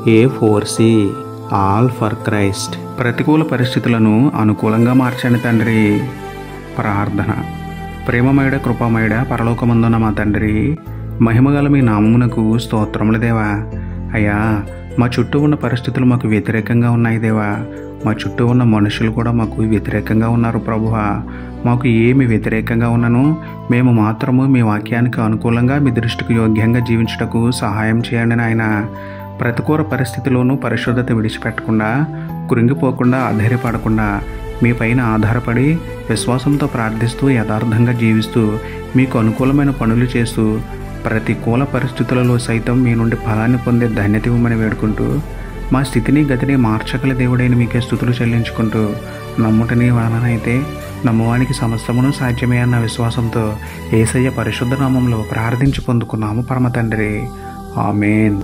A4C all for Christ. ప్రతికూల పరిస్థితులను అనుకూలంగా మార్చండి తండ్రి. ప్రార్థన. ప్రేమమయుడ కృపామయుడ పరలోకమందున్న మా తండ్రి, మహిమగల మీ నామమునకు స్తోత్రములు దేవా. అయ్యా, మా చుట్టూ ఉన్న పరిస్థితులు మాకు వ్యతిరేకంగా ఉన్నాయి దేవా. మా చుట్టూ ఉన్న మనుషులు కూడా మాకు వ్యతిరేకంగా ఉన్నారు ప్రభువా. మాకు ఏమి వ్యతిరేకంగా ఉన్నను మేము మాత్రము మీ వాక్యానికి అనుకూలంగా మీ దృష్టికి యోగ్యంగా జీవించుటకు సహాయం చేయండి నాయన. ప్రతికూల పరిస్థితిలోనూ పరిశుద్ధత విడిచిపెట్టకుండా, కృంగిపోకుండా, అధైర్యపడకుండా మీ పైన ఆధారపడి విశ్వాసంతో ప్రార్థిస్తూ యథార్థంగా జీవిస్తూ మీకు అనుకూలమైన పనులు చేస్తూ ప్రతికూల పరిస్థితులలో సైతం మీ నుండి ఫలాన్ని పొందే ధన్యత ఇవ్వమని వేడుకుంటూ, మా స్థితిని గతిని మార్చగల దేవుడైన మీకే స్తుతులు చెల్లించుకుంటూ, నమ్ముటని వలనైతే నమ్మువానికి సమస్తమును సాధ్యమే అన్న విశ్వాసంతో యేసయ్య పరిశుద్ధ నామంలో ప్రార్థించి పొందుకున్నాము పరమ తండ్రి. ఆమేన్.